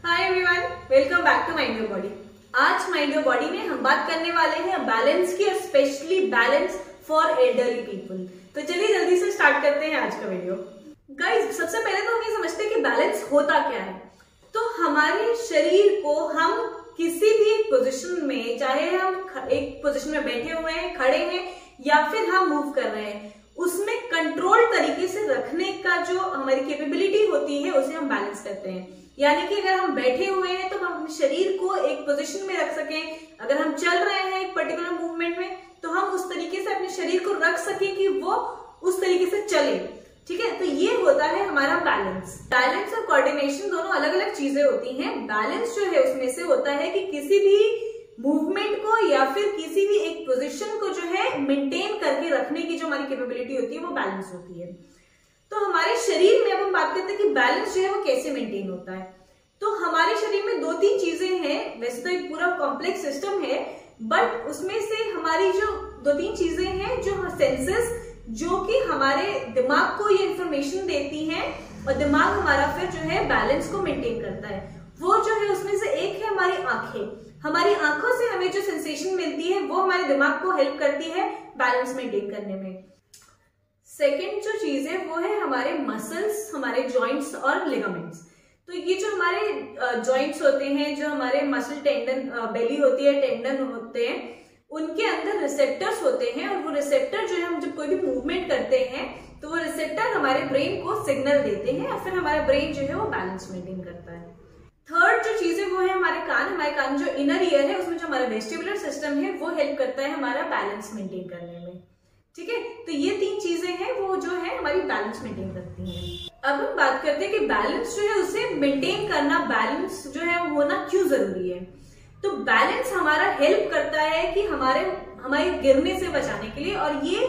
Hi everyone, welcome back to mind your body. आज mind your body में हम बात करने वाले हैं बैलेंस की, और specially balance for elderly people. तो चलिए जल्दी से स्टार्ट करते हैं आज का वीडियो। गाइस, सबसे पहले तो हम ये समझते हैं कि बैलेंस होता क्या है। तो हमारे शरीर को हम किसी भी पोजीशन में, चाहे हम एक पोजीशन में बैठे हुए हैं, खड़े हैं या फिर हम मूव कर रहे हैं, उसमें कंट्रोल तरीके से रखने का जो हमारी कैपेबिलिटी होती है उसे हम बैलेंस करते हैं। यानी कि अगर हम बैठे हुए हैं तो हम अपने शरीर को एक पोजीशन में रख सकें। अगर हम चल रहे हैं एक पर्टिकुलर मूवमेंट में तो हम उस तरीके से अपने शरीर को रख सकें कि वो उस तरीके से चले। ठीक है, तो ये होता है हमारा बैलेंस। बैलेंस और कोऑर्डिनेशन दोनों अलग अलग चीजें होती हैं। बैलेंस जो है उसमें से होता है कि किसी भी मूवमेंट को या फिर किसी भी एक पोजीशन को जो है मेंटेन करके रखने की जो हमारी कैपेबिलिटी होती है वो बैलेंस होती है। तो हमारे शरीर में अब हम बात करते हैं कि बैलेंस जो है वो कैसे मेंटेन होता है। तो हमारे शरीर में 2-3 चीजें हैं। वैसे तो एक पूरा कॉम्प्लेक्स सिस्टम है, बट उसमें से हमारी जो 2-3 चीजें हैं, जो सेंसेस, जो कि हमारे दिमाग को ये इंफॉर्मेशन देती हैं और दिमाग हमारा फिर जो है बैलेंस को मेंटेन करता है। वो जो है उसमें से एक है हमारी आंखें। हमारी आंखों से हमें जो सेंसेशन मिलती है वो हमारे दिमाग को हेल्प करती है बैलेंस मेंटेन करने में। सेकेंड जो चीज है वो है हमारे मसल्स, हमारे जॉइंट्स और लिगामेंट्स। तो ये जो हमारे जॉइंट्स होते हैं, जो हमारे मसल टेंडन, बेली होती है, टेंडन होते हैं, उनके अंदर रिसेप्टर्स होते हैं। और वो रिसेप्टर जो है, हम जब कोई भी मूवमेंट करते हैं तो वो रिसेप्टर हमारे ब्रेन को सिग्नल देते हैं और फिर हमारा ब्रेन जो है वो बैलेंस मेंटेन करता है। थर्ड जो चीज है वो है हमारे कान। हमारे कान जो इनर ईयर है उसमें जो हमारा वेस्टिबुलर सिस्टम है वो हेल्प करता है हमारा बैलेंस मेंटेन करने में। ठीक है, तो ये 3 चीजें हैं वो जो है हमारी बैलेंस मेंटेन करती हैं। अब हम बात करते हैं कि बैलेंस जो है उसे मेंटेन करना, बैलेंस जो है वो होना क्यों जरूरी है। तो बैलेंस हमारा हेल्प करता है कि हमारे गिरने से बचाने के लिए, और ये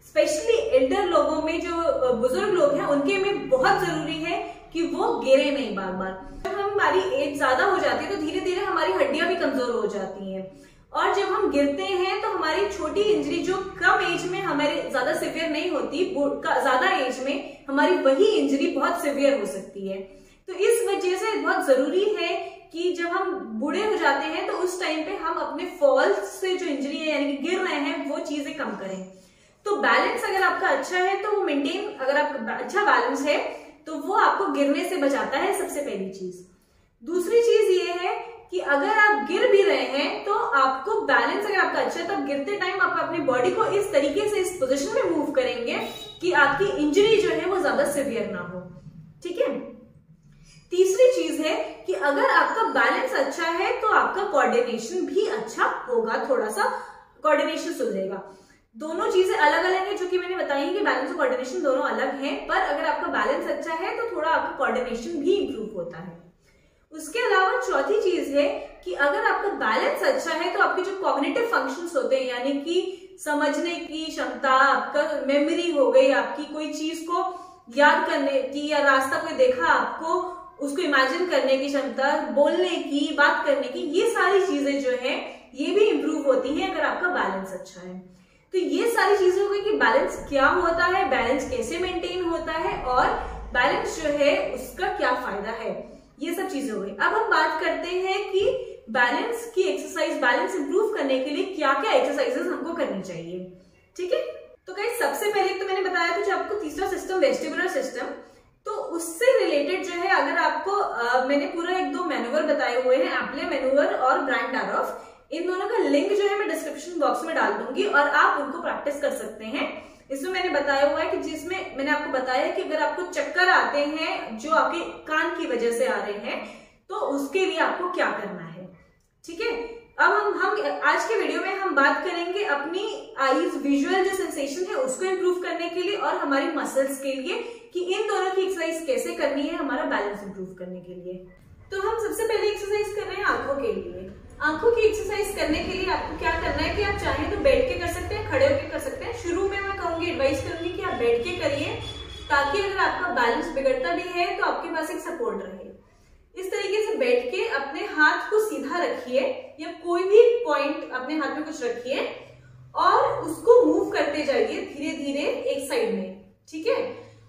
स्पेशली एल्डर लोगों में, जो बुजुर्ग लोग हैं, उनके में बहुत जरूरी है कि वो गिरे नहीं बार बार। जब हमारी एज ज्यादा हो जाती है तो धीरे धीरे हमारी हड्डियां भी कमजोर हो जाती हैं, और जब हम गिरते हैं तो हमारी छोटी इंजरी जो कम एज में हमारे ज्यादा सिवियर नहीं होती, ज्यादा एज में हमारी वही इंजरी बहुत सिवियर हो सकती है। तो इस वजह से बहुत जरूरी है कि जब हम बूढ़े हो जाते हैं तो उस टाइम पे हम अपने फॉल से जो इंजरी है, यानी कि गिर रहे हैं, वो चीजें कम करें। तो बैलेंस अगर आपका अच्छा है तो वो मेंटेन, अगर आपका अच्छा बैलेंस है तो वो आपको गिरने से बचाता है, सबसे पहली चीज। दूसरी चीज ये है कि अगर आप गिर भी रहे हैं तो आपको बैलेंस अगर आपका अच्छा है तो आप गिरते टाइम आप अपनी बॉडी को इस तरीके से, इस पोजीशन में मूव करेंगे कि आपकी इंजरी जो है वो ज्यादा सिवियर ना हो। ठीक है, तीसरी चीज है कि अगर आपका बैलेंस अच्छा है तो आपका कोऑर्डिनेशन भी अच्छा होगा, थोड़ा सा कोऑर्डिनेशन सुधरेगा। दोनों चीजें अलग अलग है, जो कि मैंने बताई कि बैलेंस और कोऑर्डिनेशन दोनों अलग हैं, पर अगर आपका बैलेंस अच्छा है तो थोड़ा आपका कोऑर्डिनेशन भी इंप्रूव होता है। उसके अलावा चौथी चीज है कि अगर आपका बैलेंस अच्छा है तो आपके जो कॉग्निटिव फंक्शंस होते हैं, यानी कि समझने की क्षमता, आपका मेमोरी हो गई, आपकी कोई चीज को याद करने की, या रास्ता कोई देखा आपको उसको इमेजिन करने की क्षमता, बोलने की, बात करने की, ये सारी चीजें जो है ये भी इंप्रूव होती हैं अगर आपका बैलेंस अच्छा है। तो ये सारी चीजें हो गई कि बैलेंस क्या होता है, बैलेंस कैसे मेंटेन होता है, और बैलेंस जो है उसका क्या फायदा है, ये सब चीजें हो गई। अब हम बात करते हैं कि बैलेंस की एक्सरसाइज, बैलेंस इंप्रूव करने के लिए क्या क्या एक्सरसाइजेस हमको करनी चाहिए। ठीक है, तो गाइस सबसे पहले तो मैंने बताया था जो आपको तीसरा सिस्टम, वेस्टिबुलर सिस्टम, तो उससे रिलेटेड जो है अगर आपको मैंने पूरा 1-2 मैनूवर बताए हुए हैं, एप्ले मैनूवर और ब्रांड डारोफ, इन दोनों का लिंक जो है मैं डिस्क्रिप्शन बॉक्स में डाल दूंगी और आप उनको प्रैक्टिस कर सकते हैं। इसमें मैंने बताया हुआ है कि जिसमें मैंने आपको बताया कि अगर आपको चक्कर आते हैं जो आपके कान की वजह से आ रहे हैं तो उसके लिए आपको क्या करना है। ठीक है, अब हम आज के वीडियो में हम बात करेंगे अपनी आईज विजुअल जो सेंसेशन है उसको इंप्रूव करने के लिए, और हमारी मसल्स के लिए कि इन दोनों की एक्सरसाइज कैसे करनी है हमारा बैलेंस इंप्रूव करने के लिए। तो हम सबसे पहले एक्सरसाइज कर रहे हैं आंखों के लिए। आंखों की एक्सरसाइज करने के लिए आपको क्या करना है कि आप चाहें तो बैठ के कर सकते हैं, खड़े होकर कर सकते हैं। शुरू में मैं कहूंगी, एडवाइस करूंगी कि आप बैठ के करिए, ताकि अगर आपका बैलेंस बिगड़ता भी है तो आपके पास एक सपोर्ट रहे। इस तरीके से बैठ के अपने हाथ को सीधा रखिए, या कोई भी पॉइंट अपने हाथ में कुछ रखिए और उसको मूव करते जाइए धीरे धीरे एक साइड में। ठीक है,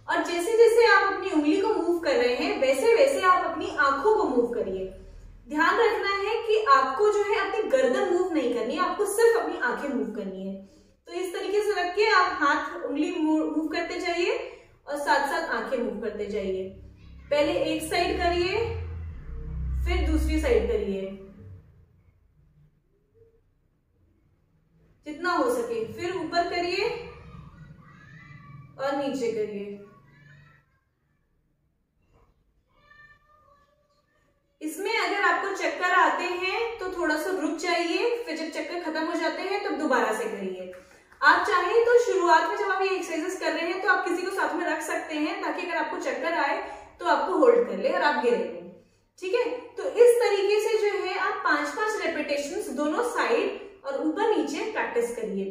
और जैसे जैसे आप अपनी उंगली को मूव कर रहे हैं वैसे वैसे आप अपनी आंखों को मूव करिए। ध्यान रखना है कि आपको जो है अपनी गर्दन मूव नहीं करनी है, आपको सिर्फ अपनी आंखें मूव करनी है। तो इस तरीके से रख के आप हाथ उंगली मूव करते जाइए और साथ साथ आंखें मूव करते जाइए। पहले एक साइड करिए, फिर दूसरी साइड करिए जितना हो सके, फिर ऊपर करिए और नीचे करिए। इसमें अगर आपको चक्कर आते हैं तो थोड़ा सा रुक जाइए, फिर जब चक्कर खत्म हो जाते हैं तब दोबारा से करिए। आप चाहें तो शुरुआत में जब आप ये एक्सरसाइजेस कर रहे हैं तो आप किसी को साथ में रख सकते हैं, ताकि अगर आपको चक्कर आए तो आपको होल्ड कर ले और आप गिरे नहीं। ठीक है, तो इस तरीके से जो है आप 5-5 रेपिटेशंस दोनों साइड और ऊपर नीचे प्रैक्टिस करिए।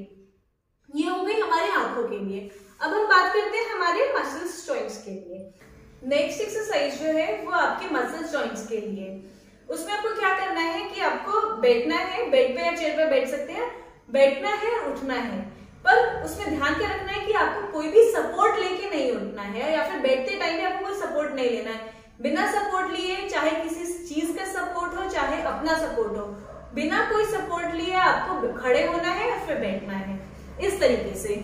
ये हो गई हमारी आंखों के लिए। अब हम बात करते हैं हमारे मसल्स जॉइंट्स के लिए। नेक्स्ट एक्सरसाइज जो है वो आपके मसल्स जॉइंट्स के लिए। उसमें आपको क्या करना है कि आपको बैठना है, बेड पे या चेयर पे बैठ सकते हैं, बैठना है, उठना है, पर उसमें ध्यान क्या रखना है कि आपको कोई भी सपोर्ट लेके नहीं उठना है, या फिर बैठते टाइम पे आपको कोई सपोर्ट नहीं लेना है। बिना सपोर्ट लिए, चाहे किसी चीज का सपोर्ट हो चाहे अपना सपोर्ट हो, बिना कोई सपोर्ट लिए आपको खड़े होना है और फिर बैठना है इस तरीके से।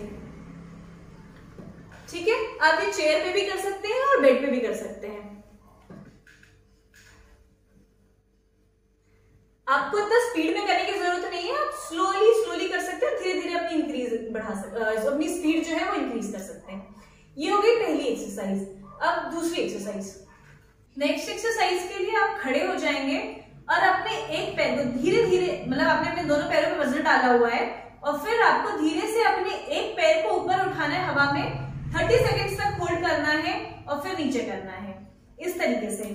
ठीक है, आप ये चेयर पे भी कर सकते हैं और बेड पे भी कर सकते हैं। आपको इतना स्पीड में करने की जरूरत नहीं है, आप स्लोली कर सकते हैं, धीरे धीरे अपनी अपनी स्पीड जो है वो इंक्रीज कर सकते हैं। ये हो गई पहली एक्सरसाइज। अब दूसरी एक्सरसाइज। नेक्स्ट एक्सरसाइज के लिए आप खड़े हो जाएंगे और अपने एक पैर को धीरे धीरे, मतलब आपने अपने दोनों पैरों पे वजन डाला हुआ है, और फिर आपको धीरे से अपने एक पैर को ऊपर उठाना है, हवा में 30 सेकेंड्स तक होल्ड करना है और फिर नीचे करना है इस तरीके से।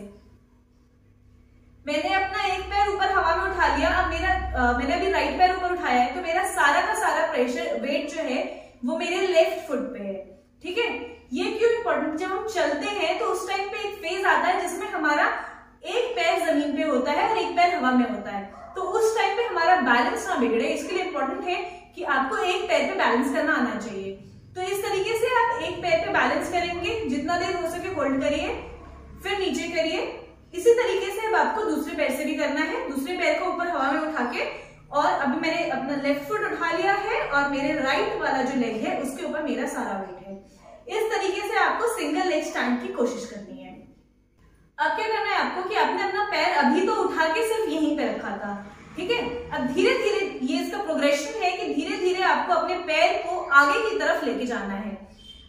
मैंने अपना एक पैर ऊपर हवा में उठा लिया। अब मैंने अभी राइट पैर ऊपर उठाया है, तो मेरा सारा का सारा प्रेशर, वेट जो है वो मेरे लेफ्ट फुट पे है। ठीक है, ये क्यों इंपॉर्टेंट? जब हम चलते हैं तो उस टाइम पे एक फेज आता है जिसमें हमारा एक पैर जमीन पे होता है और एक पैर हवा में होता है, तो उस टाइम पे हमारा बैलेंस ना बिगड़े, इसके लिए इंपॉर्टेंट है कि आपको एक पैर पे बैलेंस करना आना चाहिए। तो इस तरीके से आप एक पैर पे बैलेंस करेंगे, जितना देर हो सके होल्ड करिए, फिर नीचे करिए। इसी तरीके से अब आपको दूसरे पैर से भी करना है। दूसरे पैर को ऊपर हवा में उठा के, और अभी मैंने अपना लेफ्ट फुट उठा लिया है और मेरे राइट वाला जो लेग है उसके ऊपर मेरा सारा वेट है। इस तरीके से आपको सिंगल लेग स्टैंड की कोशिश करनी है। अब क्या करना है आपको कि आपने अपना पैर अभी तो उठा के सिर्फ यहीं पे रखा था, ठीक है, अब धीरे धीरे ये इसका प्रोग्रेशन है कि धीरे धीरे आपको अपने पैर को आगे की तरफ लेके जाना है।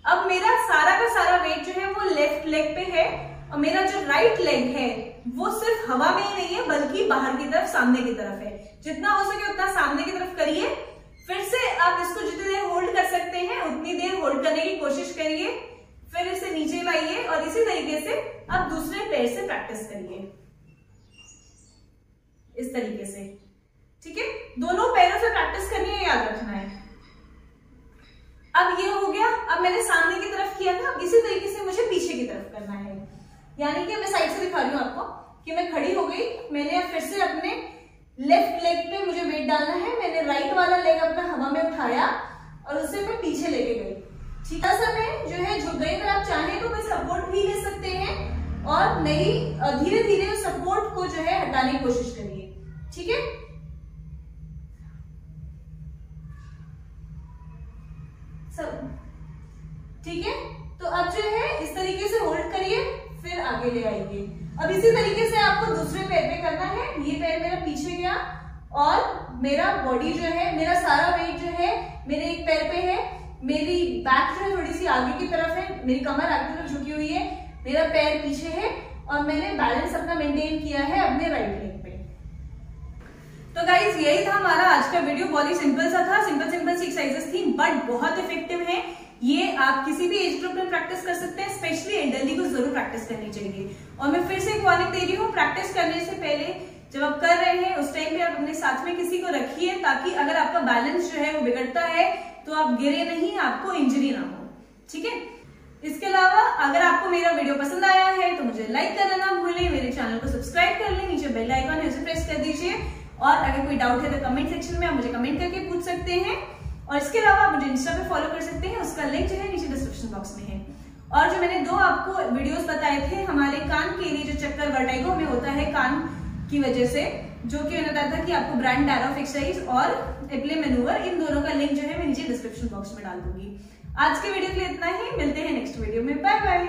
अब मेरा सारा का सारा वेट जो है वो लेफ्ट लेग पे है, और मेरा जो राइट लेग है वो सिर्फ हवा में ही नहीं है बल्कि बाहर की तरफ, सामने की तरफ है। जितना हो सके उतना सामने की तरफ करिए। फिर से आप इसको जितनी देर होल्ड कर सकते हैं उतनी देर होल्ड करने की कोशिश करिए, फिर इसे नीचे लाइए और इसी तरीके से आप दूसरे पैर से प्रैक्टिस करिए इस तरीके से। ठीक है, दोनों पैरों से प्रैक्टिस करनी है, याद रखना है। अब ये हो गया। अब मैंने सामने की तरफ किया था, अब इसी तरीके से मुझे पीछे की तरफ करना है। यानी कि मैं साइड से दिखा रही हूँ आपको कि मैं खड़ी हो गई, मैंने फिर से अपने लेफ्ट लेग पे मुझे वेट डालना है, मैंने राइट वाला लेग अपना हवा में उठाया और उसे मैं पीछे लेके गई। ठीक है, सा मैं जो है झुक गई। अगर आप चाहें तो कोई सपोर्ट भी ले सकते हैं और नहीं, धीरे धीरे उस सपोर्ट को जो है हटाने की कोशिश करिए। ठीक है, सब ठीक है। तो अब जो है इस तरीके से होल्ड करिए, फिर आगे ले आइए। अब इसी तरीके से आपको दूसरे पैर पे करना है। ये पैर मेरा पीछे गया और मेरा बॉडी जो है, मेरा सारा वेट जो है मेरे एक पैर पे है, मेरी बैक जो है थोड़ी सी आगे की तरफ है, मेरी कमर आगे की तरफ झुकी हुई है, मेरा पैर पीछे है और मैंने बैलेंस अपना मेंटेन किया है अपने राइट लेग पे। तो गाइज यही था हमारा आज का वीडियो। बहुत ही सिंपल सा था, सिंपल सी एक्सरसाइजेस थी बट बहुत इफेक्टिव है। ये आप किसी भी एज ग्रुप में प्रैक्टिस कर सकते हैं, स्पेशली एल्डरली को जरूर प्रैक्टिस करनी चाहिए। और मैं फिर से एक वार्निंग दे रही हूँ, प्रैक्टिस करने से पहले जब आप कर रहे हैं उस टाइम पे आप अपने साथ में किसी को रखिए, ताकि अगर आपका बैलेंस जो है वो बिगड़ता है तो आप गिरे नहीं, आपको इंजरी ना हो। ठीक है, इसके अलावा अगर आपको मेरा वीडियो पसंद आया है तो मुझे लाइक करना ना भूलें, मेरे चैनल को सब्सक्राइब कर लें, नीचे बेल आइकन है उसे प्रेस कर दीजिए, और अगर कोई डाउट है तो कमेंट सेक्शन में आप मुझे कमेंट करके पूछ सकते हैं। और इसके अलावा आप मुझे इंस्टा पे फॉलो कर सकते हैं, उसका लिंक जो है नीचे डिस्क्रिप्शन बॉक्स में है। और जो मैंने 2 आपको वीडियोस बताए थे हमारे कान के लिए, जो चक्कर वर्टाइगो में होता है कान की वजह से, जो कि मैंने बताया था कि आपको ब्रांड डायरॉफ एक्सरसाइज और एप्ले मैनूवर, इन दोनों का लिंक जो है मैं नीचे डिस्क्रिप्शन बॉक्स में डाल दूंगी। आज के वीडियो के लिए इतना ही, मिलते हैं नेक्स्ट वीडियो में, बाय बाय।